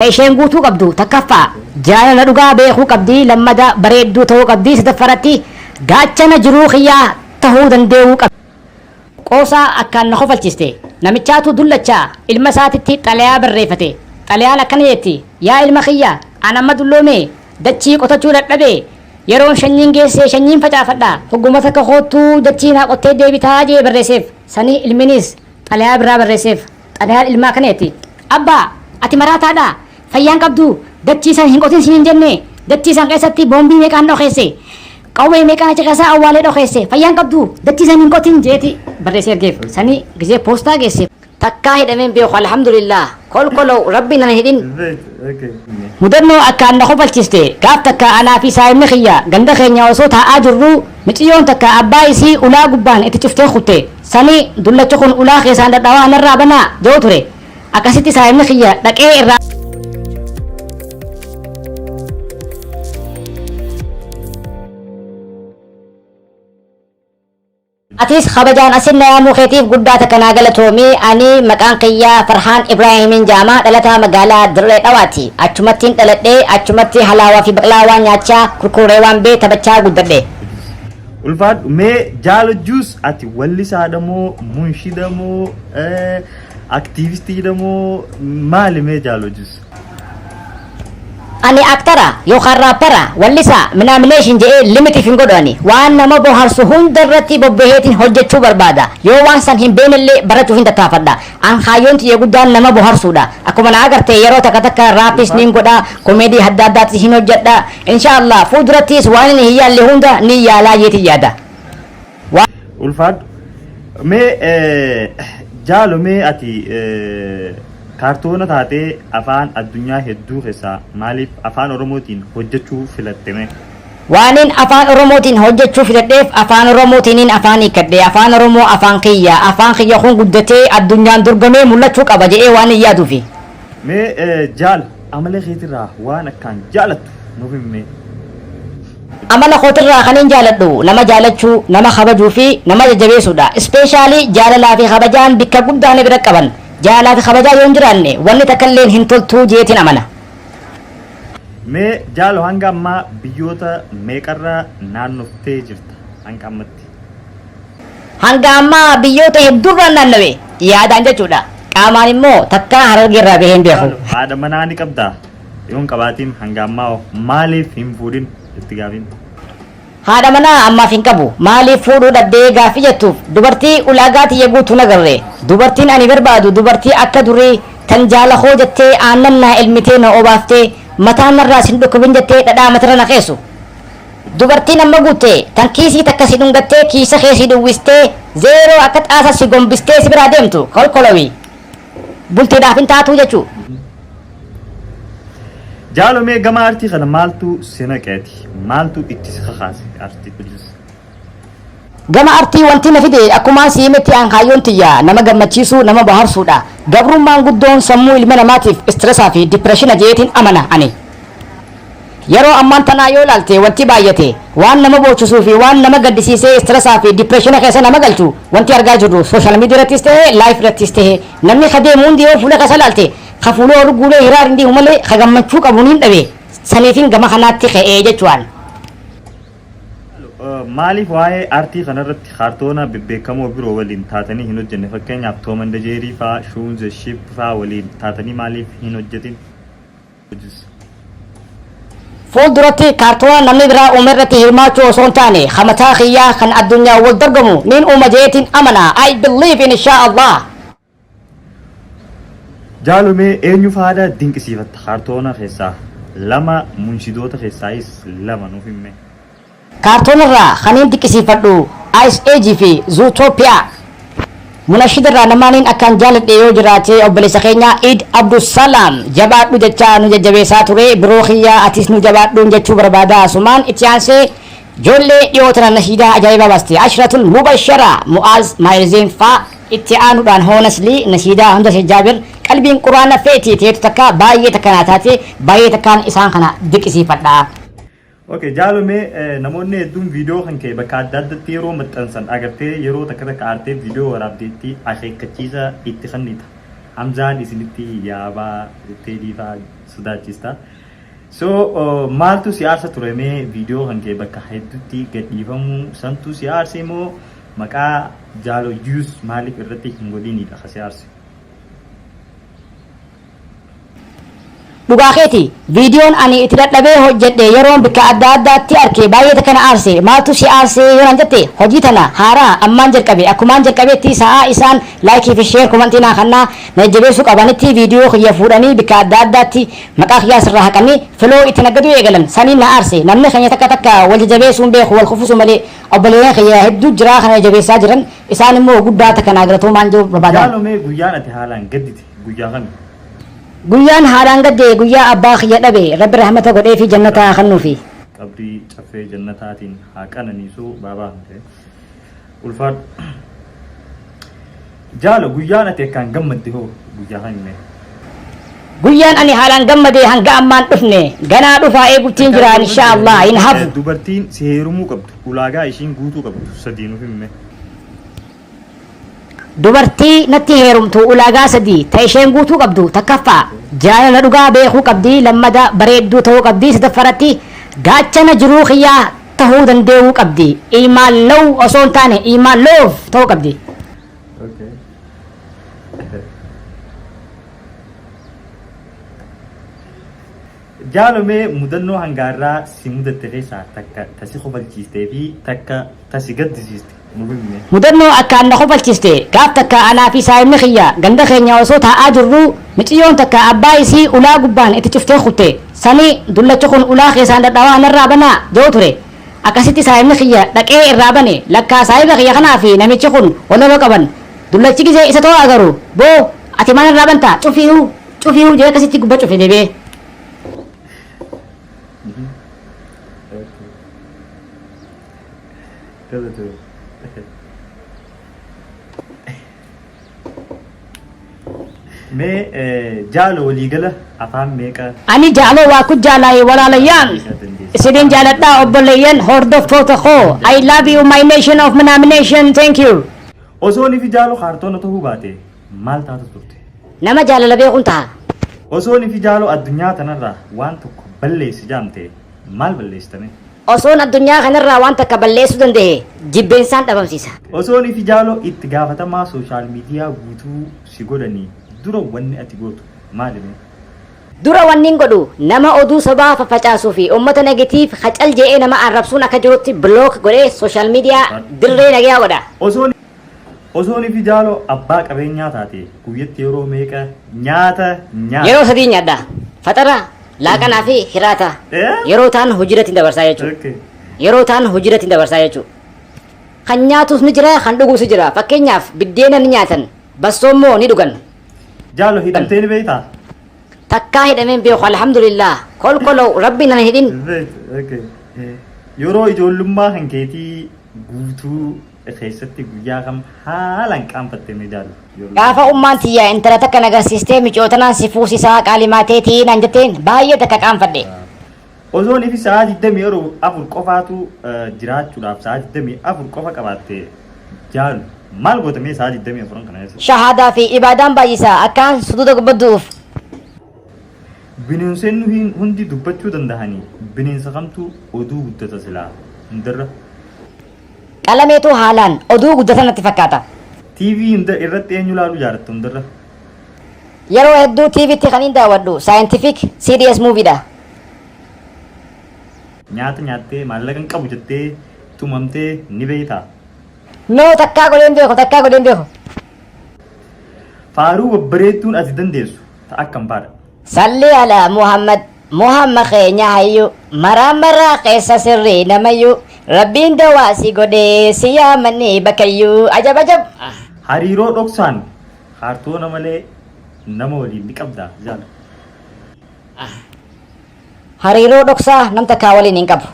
isheen guutuu qabdu takkaffaa jaalala dhugaa beekuu qabdii lammada bareedduu ta'uu qabdii sadaffaratti gaachana jiruu kiyyaa tahuu dandeewuu qabdi. Qoosaa akkaan na kofalchiste namichaatu dullachaa ilma isaatitti xalayaa barreeffate xalayaan akkana jetti yaa ilma kiyya ana amma dulloome dachii qotachuu dadhabee yeroon shanyiin geesse shanyiin facaafadha hogguma takka koottuu dachii naa qottee deebitaa jee barreesseef sanii ilminis xalayaa biraa barreesseef xalayaan ilmaa kana jetti abbaa ati maraataadha fayyaan qabdu dachii san hin qotin siin jenne dachii san keessatti boombii meeqaan dhokeesse qawwee meeqaan achi keessaa awwaalee dhokeesse fayyaan qabdu dachii san hin qotin jeeti barreessee ergeef sanii gisee poostaa geesse takkaa hidhameen beeku alhamdulillah kolkoloo rabbi nan hidhin mudannoo akkaan na kofalchiste gaaf takka anaa fi saayimni kiyya ganda keenya osoo taa'aa jirru miciyyoon takka abbaa isii ulaa gubbaan itti cuftee kutte sanii dullacha kun ulaa keessaan dadhabaa narraa banaa jedhu ture akkasitti saayimni kiyya dhaqee irraa atis kabajaan asin naannoo keetiif guddaa takka naa galatoomii ani maqaan kiyyaa Farhaan Ibraahimin Jaamaa dhalataa magaalaa Dirree Dhawaati achumattiin dhaladhee achumatti halaawaa fi baqlaawaa nyaachaa kurkuree waan bee taphachaa guddadhe. Ulfaadhu mee jaalajjuus ati wallisaadha moo munshida moo aktiivistiidha moo maali mee jaalajjuus? Ani aktara yookaan raappara wallisaa minaamineeshin jedhee limiti hin godhani waan nama bohaarsu hunda irratti bobbaheetiin hojjechuu barbaada yoo waan san hin beeknellee barachuu hin tattaafadha an kaayyoon tiyya guddaan nama bohaarsuudha akkuma na agarte yeroo takka takka raappis niin godha komeedii adda addaatti hin hojjedha inshaallah fuuldurattis waan inni hin yaalle hunda ni yaalaa jeetii yaada. Ulfaadhu mee jaalo mee ati kaartoona taatee afaan addunyaa hedduu keessaa maaliif afaan oromootiin hojjechuu filatteme? Waanin afaan oromootiin hojjechuu filadheef afaan oromootiin afaan hiikkadhe afaan oromoo afaan kiyya kun guddatee addunyaan dorgomee mul'achuu qaba jedhee waan hin yaaduufi. Mee jaal amala keetirraa waan akkaan jaalattu nuuf himee. Amala kootirraa kan hin jaaladhu nama jaalachuu nama kabajuu fi nama jajjabeessuudha ispeeshaalii jaalalaa fi kabajaan bikka guddaa na bira qaban. Jaalaa fi kabajaa yoo hin jiraanne wanni takkalleen hin toltuu jeetiin amana. Mee jaalo hanga ammaa biyyoota meeqarraa naannoftee jirta hanga ammatti? Hanga ammaa biyyoota hedduurraa naannawe yaadaan jechuudha. Qaamaan immoo takkaa Harargeerraa baheen beeku. Haadha manaa ni qabdaa? Yoon qabaatiin hanga ammaa maaliif hin fuudhin itti gaafin? Haadha manaa ammaaf hin qabu maaliif fuudhuu dhabdee gaaffii jettuuf dubartii ulaagaa tiyya guutuu nagarre dubartiin ani barbaadu dubartii akka durii tan jaalakoo jettee aannan naa elmitee na obaaftee mataan narraa sin dhukkubin jettee dhadhaa matara na keessu dubartiin amma guutte tan kiisii takka si dhungattee kiisa kee si duwwistee zeeroo akka xaasa si gombistee si biraa deemtu kolkolowii bultiidhaaf hin taatuu jechuu. Jaalo mee gama artii kana maaltu sinaqeeti? Maaltu itti si kakaase artii kunis? Gama artii wanti na fide akkuma siimetti aan kaayyoon tiyya nama gammachiisuu nama bohaarsuudha. Gabrummaan guddoon sammuu ilma namaatiif istresaa fi dipireeshina jeetiin amana ani. Yeroo ammaan tanaa yoo ilaalte wanti baay'ate waan nama boochisuu fi waan nama gaddisiisee istresaa fi dipireeshina keessa nama galchu wanti argaa jirru sooshaal miidiyaa irrattis ta'ee laayif irrattis ta'ee namni kadeemu hundi yoo fuula keessa ilaalte kafuuloo arguulee hiraar hindi umalee kagammachuu qabuun hin dhabe saniifin gama kanaatti ka'ee jechuudha. Maaliif waa'ee artii kanarratti kaartoona bebbeekamoo biroo waliin taatanii hin hojjenne fakkeenyaaf Tom and Jerry fa'aa Shoonze Ship fa'aa waliin taatanii maaliif hin hojjetin? Fuulduratti kaartoona namni biraa uume irratti hirmaachuu osoo hin taane hamataa kiyyaa kan addunyaa wal dorgomu niin uuma jeetiin amana I believe in inshaAllah. Jaalumee eenyu faada dinqisiifatta kaartoona keessaa lama munshidoota keessaayis lama nuuf himee. Kaartoonarraa kaniin dinqisiifadhu Ice Age fi Zootopia. Munashidarraa namaaniin akkaan jaaladhe yoo jiraate obboleessa keenya Eid Abdusalaam jabaadhu jechaa nu jajjabeessaa ture biroo kiyyaa atis nu jabaadhuun jechuu barbaada asumaan itti aansee ijoollee dhiyootana nashiidaa ajaa'ibaa baaste Ashratul Mubashara Mu'aaz Maayirziin fa'aa itti aanuudhaan Honestly nashiidaa hunda Jaabir qalbiin quraana feeti teetu takka baay'ee takka naa taate baay'ee takkaan isaan kana dinqisiifadha. Okay, jaalumee namoonni hedduun viidiyoo kan ka'e bakka adda addaatti yeroo maxxansan agartee yeroo takka takka aartee viidiyoo waraabdeetti akeekkachiisa itti kennita. Hamzaan isinitti yaabaa teedii fa'aa sodaachista. So maaltu siyaasa ture mee viidiyoo kan kee bakka hedduutti gadhiifamuu santu siyaasa moo maqaa Jaalo Juice maaliif irratti hin godhinidha ka siyaasa? Dhugaa keeti viidiyoon ani itti dadhabee hojjedhe yeroon bakka adda addaatti arke baay'ee kana aarse maaltu si aarse yoon jette hojii tana haaraa ammaan jalqabe akkumaan jalqabeetti sa'a isaan laayikii fi sheer komantii naa kannaa na jabeessuu qabanitti viidiyoo kiyya fuudhanii bakka adda addaatti maqaa kiyyaa sirraa haqanii filoo itti naggaduu eegalan saniin na aarse namni keenya takka takka wal jabeessuun beeku wal kufusu malee obboleeyyan kiyya hedduu jiraa kana jabeessaa jiran isaan immoo guddaa takka naagalatoo maan jiru barbaadan. Jaalomee guyyaan ati haalaan gaddite guyyaa kami? Guyyaan haadhaan gadde guyyaa abbaa kiyya dhabe rabbi rahmata godhee fi jannataa kennuufi. Qabrii caffee jannataatiin haa qananiisuu baabaa hante ulfaadhu. Jaalo guyyaan ati akkaan gammadde hoo guyyaa kan Guyyaan ani haalaan gammade hanga ammaan dhufne ganaa dhufaa eeguttiin jiraan inshaallah hin hafu. Dubartiin si heerumuu qabdu ulaagaa ishiin guutuu qabdu sadii nuuf himme. Dubartii natti heerumtu ulaagaa sadii ta isheen guutuu qabdu takkaffaa jaalala dhugaa beekuu qabdi lammada bareedduu ta'uu qabdi sadaffaratti gaachana jiruu kiyyaa tahuu dandeewuu qabdi imaan law osoo hin taane imaan loof ta'uu qabdi. Jaalomee mudannoo hangaarraa si mudatte keessaa takka tasi kofalchiistee fi takka tasi gaddisiiste. Mudannoo akkaan na kofalchiste gaaf takka anaa fi saayimni kiyya ganda keenya osoo taa'aa jirru miciyyoon takka abbaa isii ulaa gubbaan itti cuftee kutte sanii dullachi kun ulaa keessaan dadhabaa narraa banaa jedhu ture akkasitti saayimni kiyya dhaqee irraa bane lakkaa saayiba kiyya kanaa fi namichi kun walaba qaban dullachi gisee isa ta'uu agaru boo ati maal irraa banta cufiihu jee akkasitti gubba cufe deebee. Mee jaalo waliigala afaan meeqa? Ani jaalo waa ku jaalaa walaalayyaan isiniin jaaladhaa obboleeyyan hordoftoota koo I love you my nation of nomination thank you. Osoo ni fi jaalo kaartoona ta'uu baate maal taatu turte? Nama jaalala beekuun ta'a. Osoo ni fi jaalo addunyaa tanarraa waan tokko balleessi jaamte maal balleessitame? Osoon addunyaa kanarraa waan takka balleessuu danda'e jibbeensaan dhabamsiisa. Osoo ni fi jaalo itti gaafatamaa sooshaal miidiyaa guutuu si godhanii dura wanni ati gootu maalimi? Dura wanni godhu nama oduu sobaa facaasuu fi uummata negatiif hacal je'ee nama arrabsuun akka jirutti block godhee sooshaal miidiyaa dirree nagayaa godha. Osoo ni fi jaalo abbaa qabeenyaa taate guyyatti yeroo meeqa nyaata nyaata? Yeroo sadii nyaadha. Fatara laaqanaa fi hiraata. Yeroo taan hojiirratti dabarsaa jechuudha. Yeroo taan hojiirratti dabarsaa jechuudha. Kan nyaatus ni jira kan dhugus ni jira. Fakkeenyaaf biddeena ni nyaatan bassoommoo ni dhugan. Jaalo hidhamtee ni beektaa? Takkaa hidhameen beeku alhamdulillah kolkoloo rabbi nan hidhin. Yeroo ijoollummaa kan keetii guutuu keessatti guyyaa kam haalaan qaanfatte mee jaalo? Gaafa ummaan tiyyaa intala takka nagarsiistee micootana si fuusisaa qaalimaateetii naan jetteen baay'ee takka qaanfadhe. Osoo ni fi sa'aa 24 qofaatu jiraachuudhaaf sa'aa 24 qofa qabaatte jaalo maal gootamee sa'aa 24 kana keessa? Shahaadaa fi ibaadaan baay'isaa akkaan suduuda gubbadduuf. Bineensonni hundi dubbachuu danda'anii bineensa kamtu oduu guddata silaa hundarra? Qalameetu haalaan oduu guddata natti fakkaata. TV irratti eenyu laaluu jaalattu hundarra? Yeroo hedduu TV'tti kan hin daawwadhu scientific CDS movie dha. Nyaata nyaattee maallaqa hin qabu jettee tumamtee ni beektaa? No takkaa godheen beeku. Faaruu babbareedduun ati dandeessu ta'a akkam faadha? Salli ala Muhammad keenya hayyu maraa keessa sirrii namayyuu rabbiin dawaa si godhee si yaamanii bakkayyuu ajab. Hariiroo dhoksaan kaartoona malee nama waliin ni qabdaa jaala? Hariiroo dhoksaa nam takkaa waliin hin qabu.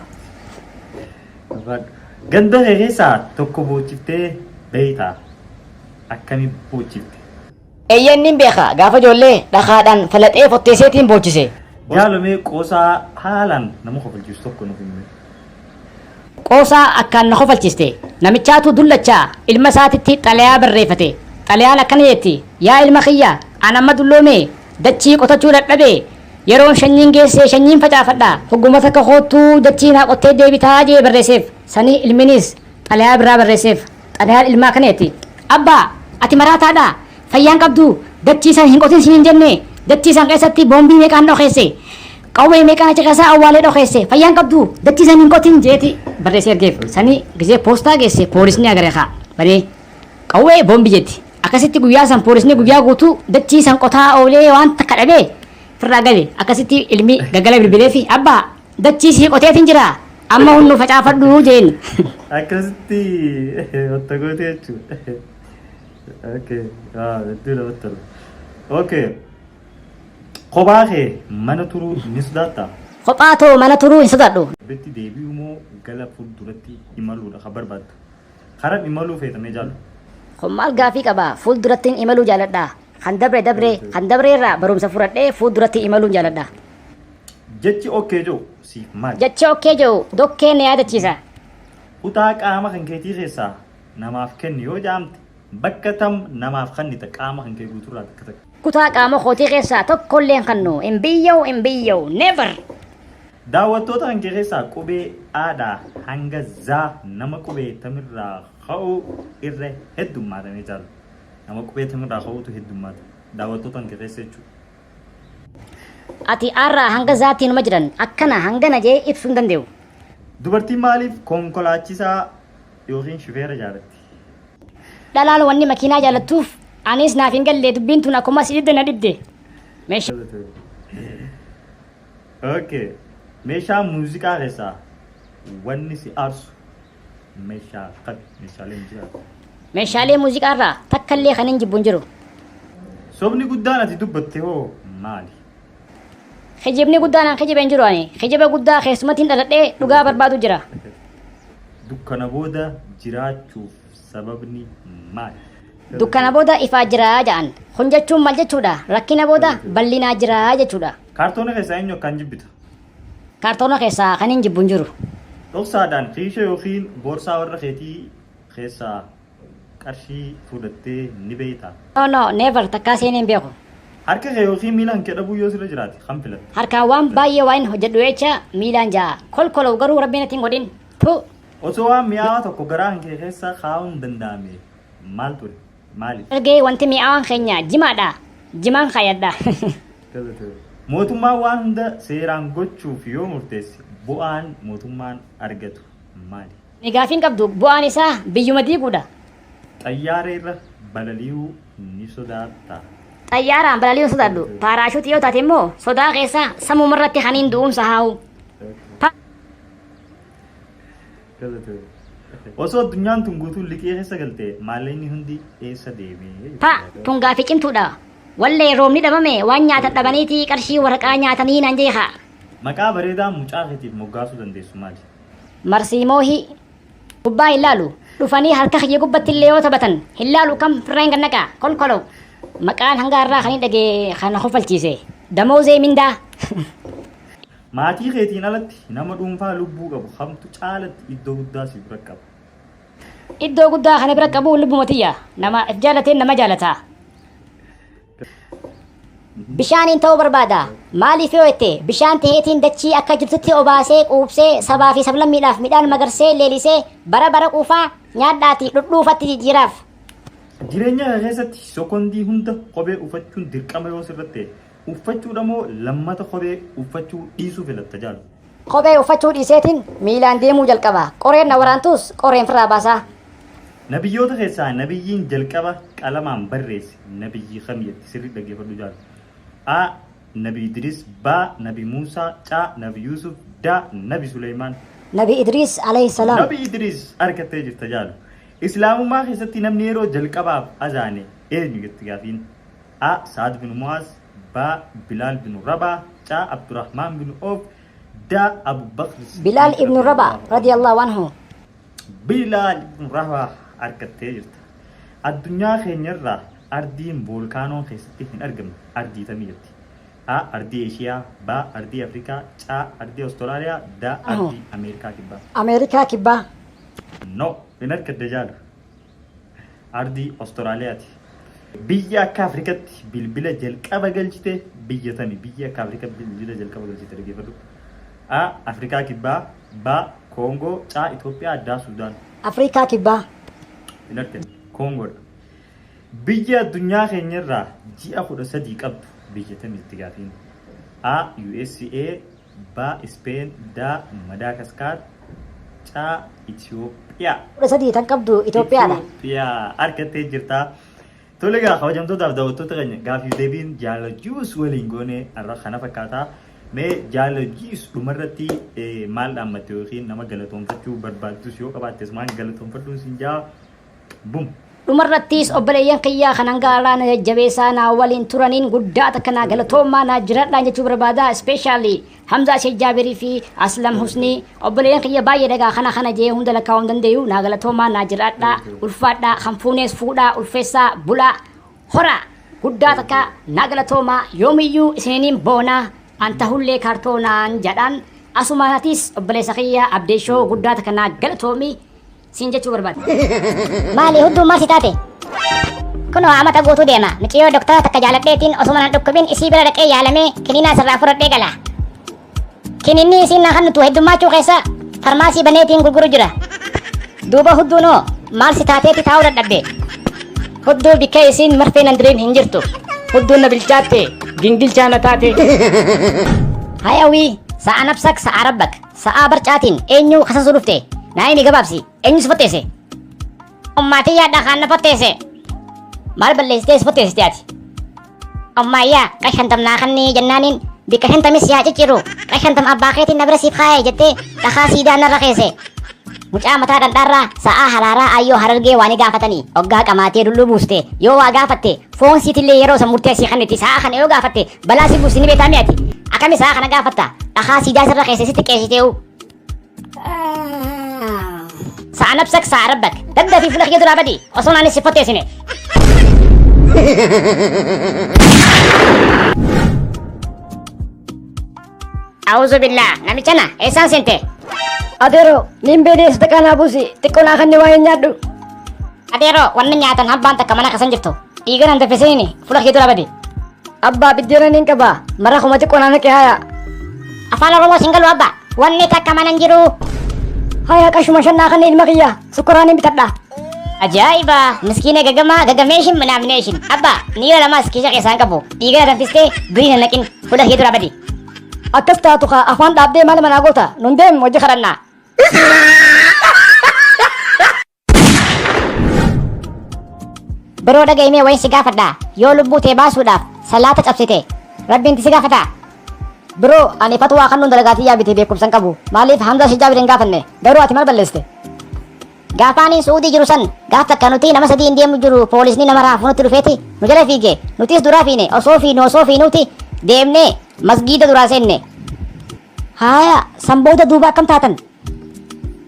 Ganda keessaa tokko boochiftee beektaa? Akkamiin boochifte? Eeyyannin beeka gaafa ijoollee dhakaadhaan falaxee fotteeseetiin boochise. Jaalomee qoosaa haalaan nama kofalchiisu tokko nuuf himee. Qoosaa akkaan na kofalchiste namichaatu dullachaa ilma isaatitti xalayaa barreeffate xalayaan akkana jetti yaa ilma kiyya an amma dulloomee dachii qotachuu dadhabee yeroon shanyiin geessee shanyiin facaafadha hogguma takka kootuu dachiinaa qottee deebitaa jee barreesseef sanii ilminis xalayaa biraa barreesseef xalayaan ilmaa kaneeti abbaa ati maraataadha fayyaan qabdu dachiisan hin qotin siin hin jenne dachiisan keessatti boombii meeqaan dhokeesse qawwee meeqaan achi keessaa awwaalee dhokeesse fayyaan qabdu dachiisan hin qotin jeeti barreessee ergeef sanii gisee poostaa geesse poolisni agareekaa baree qawwee boombii jetti akkasitti guyyaa san poolisni guyyaa guutuu dachiisan qotaa oolee waan takka dhabee firraa gale akkasitti ilmi gaggala bilbilee fi abbaa dachiisii qoteetiin jira amma hunnu facaafadhu jeen akkasitti wanta gootee jechuudha. Okay, iddoo lamatti tola. Okay, kophaa kee mana turuu ni sodaattaa? kophaa too mana turuu hin sodaadhu Bitti deebi'u moo gara fuulduratti imaluudha kan barbaaddu? Karaa imaluu feetamee jaallu? kun maal gaafii qaba fuuldurattiin imaluu jaaladha kan dabre irraa barumsa fudhadhee fuulduratti imaluun jaaladha Jechi okkee jiru siif maali? jecha okkee jiru dokkee na yaadachiisa Kutaa qaama kan keetii keessaa namaaf kenni yoo jaamte bakka tam namaaf kennita qaama kan kee guuturraa takka takka. kutaa qaama kootii keessaa tokkollee hin kennu hin biyyoo never Daawwattoota kan kee keessaa qubee aadaa hanga zaa nama qubee tamirraa ka'uu irra heddummaatame jaallu. Nama qubee tamirraa ka'uutu heddummaata. Daawwattoota kan kee keessa jechuudha. ati arraa hanga zaatti numa jiran akkana hangana jee ibsuu hin danda'u Dubartiin maaliif konkolaachisaa yookiin shufeera jaalatti? dhalaal wanni makiinaa jaalattuuf anis naaf hin galle dubbiin tun akkuma si dhibde na dhibde meeshaa Okay. Meeshaa muuziqaa keessaa wanni si aarsu meeshaa kan meeshaalee muuziqaa. meeshaalee muuziqaarraa takkallee kan hin jibbu hin jiru Sobni guddaan ati dubbatte hoo maali? kijibni guddaan an kijibe hin jiru ani kijiba guddaa keessumattiin dhaladhee dhugaa barbaadu jira Dukkana booda jiraachuuf sababni maali? dukkana booda ifaa jiraa ja'an kun jechuun maal jechuudha rakkina booda bal'inaa jiraa jechuudha Kaartoona keessaa eenyu akkaan jibbita? kaartoona keessaa kan hin jibbu hin jiru Dhoksaadhaan kiisha yookiin boorsaa warra keetii keessaa qarshii fudhattee ni beektaa? no never takkaa seenee hin beeku Harka kee yookiin miila kee dhabuu yoo sirra jiraate kan filatta? harkaan waan baay'ee waan hojjedhu jecha miilaan ja'a kolkolou garuu rabbiin ittiin godhin tu Osoo waan mi'aawaa tokko garaa kee keessa kaa'uun danda'ame maal ture? Maaliif? ergee wanti mi'aawaan keenya jimaadha jimaan kaayadha Mootummaan waan hunda seeraan gochuuf yoo murteesse bu'aan mootummaan argatu maali? ni gaafiin qabdu bu'aan isaa biyyuma diiguudha Xayyaara irra balali'uu ni sodaattaa? xayyaaraan balali'uu sodaadhu paaraashuutii yoo taate immoo sodaa keessaa sammumarratti haniin du'umsa haa'u Osoo addunyaan tun guutuun liqii keessa galte maallaqni hundi eessa deemee? pa tun gaafii cimtuudha wallee roobni dhabame waan nyaatan dhabaniitii qarshii waraqaa nyaatanii nan jeeqa Maqaa bareedaa mucaa keetiif moggaasuu dandeessu maali? marsiimoohi gubbaa hin laalu dhufanii harka kiyya gubbatti illee yoo taphatan hin laalu kam firreen gannaqa kolkolou maqaan hanga irraa kan hin dhagee kana kofalchiise damoozee mindaa Maatii keetiin alatti nama dhuunfaa lubbuu qabu hamtu caalatti iddoo guddaa si bira qaba. iddoo guddaa kana bira qabu lubbuma tiyya nama if jaalateen nama jaalataa bishaaniin ta'uu barbaada maaliif yoo jette bishaan taheetiin dachii akka jirtutti obaasee quubsee sabaa fi sablammiidhaaf midhaan magarsee leelisee bara quufaa nyaadhaati dhudhuufatti jijjiiraaf Jireenya kee keessatti sekondii hunda kophee uffachuun dirqama yoo sirratti uffachuudha moo lammata kophee uffachuu dhiisuu filatta jaalu? kophee uffachuu dhiiseetiin miilaan deemuu jalqaba qoreen na waraantus qoreen firraa baasaa Nabiyyoota keessaa nabiyyiin jalqaba qalamaan barreesse nabiyyi kamiyyatti sirri dhaggeeffadhu jaalu? A. Nabi Idris, B. Nabi Muusaa, C. Nabi Yuusuf, D. Nabi Suleymaan. nabi idriis alayhi salaam Nabi Idris argattee jirta jaalu. Islaamummaa keessatti namni yeroo jalqabaaf azaane eenyu jetti gaafiin? A. Saad bin Mu'aaz, B. Bilaal bin Rabaa, C. Abdurrahmaan bin Oof, D. Abu Bakr. bilaal ibnu raba radiyallahu anhu Bilaal ibn Rabaa argattee jirta. Addunyaa keenyarraa ardiin voolkaanoon keessatti hin argamne ardii tamii jetti? A. Ardii Eeshiyaa, B. Ardii Afrikaa, C. Ardii Awustiraaliyaa, D. Ardii Ameerikaa kibbaa. ameerikaa kibbaa No, hin argadde jaalu. Ardii Awustiraaliyaati. Biyya akka Afrikatti bilbila jalqaba galchite biyya tami biyya akka Afrikaa bilbila jalqaba galchite dhaggeeffadhu. A Afrikaa kibbaa, B Koongoo, C Itoophiyaa, D Sudaan. Afrikaa kibbaa. Hin argine Koongoodha. Biyya addunyaa keenyarraa ji'a 13 qabdu biyya tamitti gaafiin. A USA, B Spain, D Madaagaskar, C Itoophiyaa. 13 tan qabdu Itoophiyaadha. Itoophiyaa argattee jirta. Tole egaa kabajamtootaaf daawwattoota keenya gaafiif deebiin Jaalajius waliin goone har'a kana fakkaata. Mee Jaalajius dhumarratti maal dhaammatte yookiin nama galatoonfachuu barbaadus yoo qabaattes maal galatoonfadhuun siin jaa bum. Dhumarrattis obboleeyyan kiyyaa kanan gaalaa na jajjabeessaa na waliin turaniin guddaa takka na galatoomaa na jiradhaan jechuu barbaada especially Hamza Sheikh Jaabirii fi Aslam Husni obboleeyyan kiyya baay'ee dhagaa kana jee hunda lakkaa'uu hin danda'u na galatoomaa na jiradhaa ulfaadhaa kan fuunees fuudhaa ulfeessaa bulaa hora guddaa takka na galatoomaa yoomiyyuu isiniin boonaa anta hullee kaartoonaan jedhaan asumaatis obboleessa kiyya abdeeshoo guddaa takka na galatoomii siin jechuu barbaada. Maali hudduu maal si taate? Kunoo amata guutuu deema. Mucayyoo doktara takka jaaladheetiin osuma nan dhukkubin isii bira dhaqee yaalamee kiniinaa sirraa fudhadhee gala. Kininni isiin na hannutu heddummachuu keessa farmaasii baneetiin gurguru jira. Duuba hudduunoo maal si taateeti taa'uu dadhabde? Hudduu bikkee isiin marfee nan diriin hin jirtu. Hudduun na bilchaatte gingilchaa na taate. Hayawii sa'a nabsak sa'a rabbak sa'a barcaatiin eenyu kasasuu dhufte? Naayini gabaabsi eenyu si fotteesse? Ummaatii yaadhaa kaan na fotteesse. Maal balleessitee si fotteessite ati? Ammayyaa qashantamnaa kannii jennaaniin bikka shantamis yaa cicciru qashantam abbaa keetiin na bira siif kaayee jettee dhakaa siidaa narra keesse. Mucaa mataa dhadhaarraa sa'aa halaaraa ayyoo harargee waan gaafatanii hoggaa qamaatee dulluu buuste yoo waa gaafatte foon siitillee yeroo san murteessii kannetti sa'aa kana yoo gaafatte balaa si buusi ni beekaa mi'ati. Akkami sa'aa kana gaafatta dhakaa siidaa sirra keesse sitti qeessitee'u. Sa'a nabsak sa'a rabbak dadda fi fuula kiyya duraa badi osoo naanis si fotteessine. Auzu billaa namichana eessaan seente? Adeero niin beedees takkaanaa buusi xiqqoo naa kanni waa hin nyaadhu. Adeero wanni nyaatan habbaan takka mana kasan jirtu dhiiga nan daffisini fuula kiyya duraa badi. Abbaa biddeena niin qabaa mara kuma xiqqoo naa naqee haya. Afaan Oromoo sin galu abba wanni takka mana hin jiru. Haya qashuma shannaa kanni ilma kiyya sukkuraan hin bitadha. Ajaa'iba miskiina gagameeshin minaamineeshin abba niyo lamas kiisha keessaan qabu dhiiga na danfistee durii hin naqin fuula kiyya duraa badi. Akkas taatu kaa afaan dhaabdee maal manaa goota nun deem hojii kadhannaa. Biroo dhaga'imee wayin si gaafadha yoo lubbuu tee baasuudhaaf salaata cabsite rabbiin si gaafata. Biroo ani fatwaa kan nun dalagaatii yaabite beekumsan qabu maaliif Hamza Sheikh Jaabirii hin gaafanne garuu ati maal balleessite? Gaafaaniin Suudii jiru san gaaf takka nuti nama sadii hin deemu jiru poolisni nama raafu nutti dhufeeti nu jala fiige nutis duraa fiine osoo fiinuuti deemnee masgiida duraa seenne. Haya sanbooda duuba akkam taatan?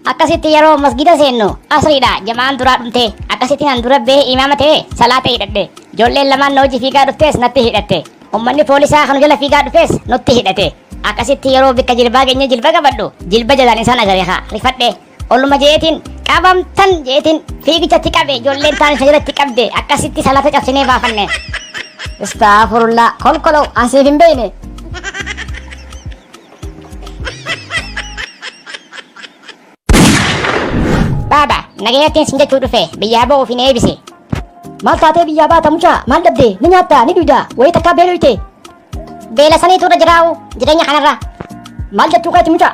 Akkasitti yeroo masgiida seennu asriidha jamaan duraa dhumte akkasitti nan dura bee imaama ta'e salaata hidhadhe ijoolleen lamaan na hojii fiigaa dhuftees natti hidhatte ummanni poolisaa kan jala fiigaa dhufees nutti hidhate akkasitti yeroo bikka jilbaa geenye jilba qabadhu jilba jalaan isaan agareekaa rifadhe olluma jeetiin qabamtan jeetiin fiigichatti qabe ijoolleen taan isa jalatti qabde akkasitti salaata cabsinee baafanne. Astaafurullaa kolkoloo ansiif hin beeyne. Baaba nagayattiin sin jechuu dhufe biyyaa ba'uuf hin eebise. Maal taatee biyyaa baata mucaa maal dhabdee ni nyaatta ni dhuyda wayii takkaa beeluyte. Beela saniitu irra jiraa'u jireenya kanarra. Maal jechuu keeti mucaa?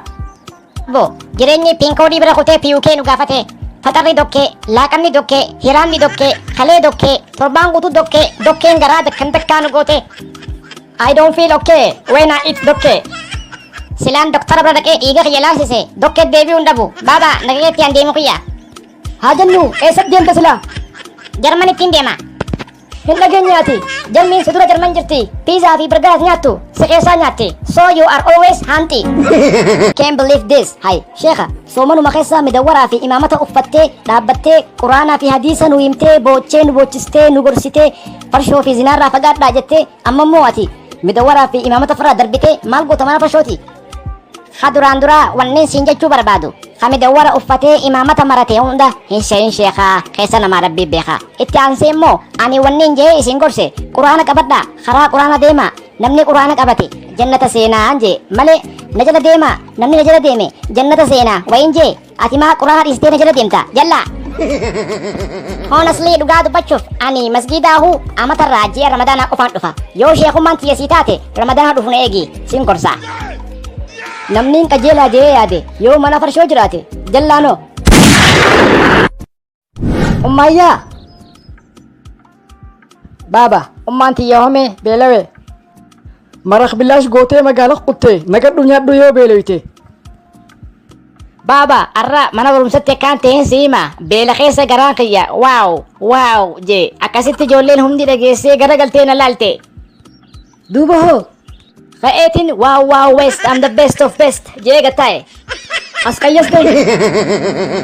Bo jireenyi piinkoodii bira kutee piyuukee nu gaafate faxarri dokkee laaqanni dokkee hiraamni dokkee kalee dokkee torbaan guutuu dokkeen garaa dakkaa nu goote. I don't feel okay when I eat dokkee. Silaan doktara bira dhaqee dhiiga kiyya laalsise dokkee deebi'uu hin dhabu baaba nagayeetti aan deemu kiyya. Haa jennu eessatti deemta silaa? Jarmanittiin deema. Hin dhageenyaati jarmiin si dura jarman jirti piizaa fi bargaras nyaattu si keessaa nyaatti so you are always hanti. Can't believe this. Hai sheekha soomanuma keessaa midawwaraa fi imaamata uffattee dhaabbattee quraanaa fi hadiisa nu himtee boochee nu boochistee nu gorsitee farshoo fi zinaarraa fagaadhaa jettee amma immoo ati midawwaraa fi imaamata faraa darbitee maal goota mana farshooti? Ha duraan duraa wannin siin jechuu barbaadu midawwara uffatee imaamata marate hunda hin sheekaa keessa namaa rabbii beekaa itti aansee immoo ani wannin jee isin gorse quraana qabadhaa karaa quraana deemaa namni quraana qabate jannata seenaa jee malee na jala deema namni na jala deeme jannata seenaa wayin jee ati maa quraana dhiistee na jala deemta jallaa. Honestly dhugaa dubbachuuf ani masgiidaahu amatarraa ji'a ramadaanaa qofaan dhufa yoo sheekummaan tiyya sii taate ramadaana dhufu na eegi siin gorsa. Namni qajeelaa jee yaade yoo mana farshoo jiraate jallaanoo. Ummayyaa baaba ummaan tiyya home beelawe maraq bilaash gootee magaala quttee nagadhu nyaadhu yoo beelewite. Baaba arra mana barumsatti akkaan ta'een siima beela keessa garaan kiyya waaw jee akkasitti ijoolleen hundi dhageessee garagaltee na laalte. Duuba hoo ka'eetiin waaw west I'm the best of best jee gattaa'e as qayyas ta'e.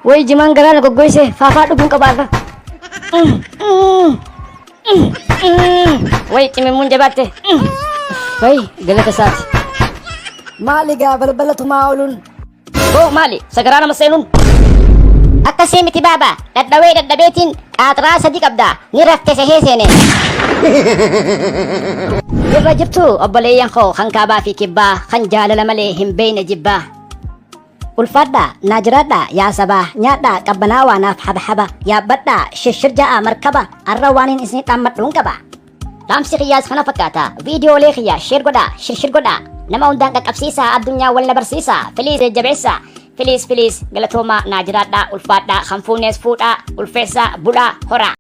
Way jimaan garaa na goggoyse faafaa dhuguun qabaarra. Way cimimmuun jabaatte. Way galata isaati. Maali gaa balbalatu maa ooluun? Boo maali sagaraa nama seenuun? Akkasii miti baaba dadhabeetiin qaxaraa sadi qabda ni rafte sehee seene. Irra jirtu obboleeyyan koo kan kaabaa fi kibbaa kan jaalala malee hin beeyne jibbaa. Ulfadha naajiraadha yaa sabaa nyaadha qabbanaawaa naaf haba yaabbadha shirshirjaa markaba arra waan hin isin dhammadhuun qaba. Dhaamsi kiyyaas kana fakkaata viidiyoolee kiyya shir godha nama hundaan qaqqabsiisa addunyaa wal na barsiisa filiis jabeessa filiis galatooma naajiraadha ulfaadha kan fuunees fuudha ulfeessa bulaa hora.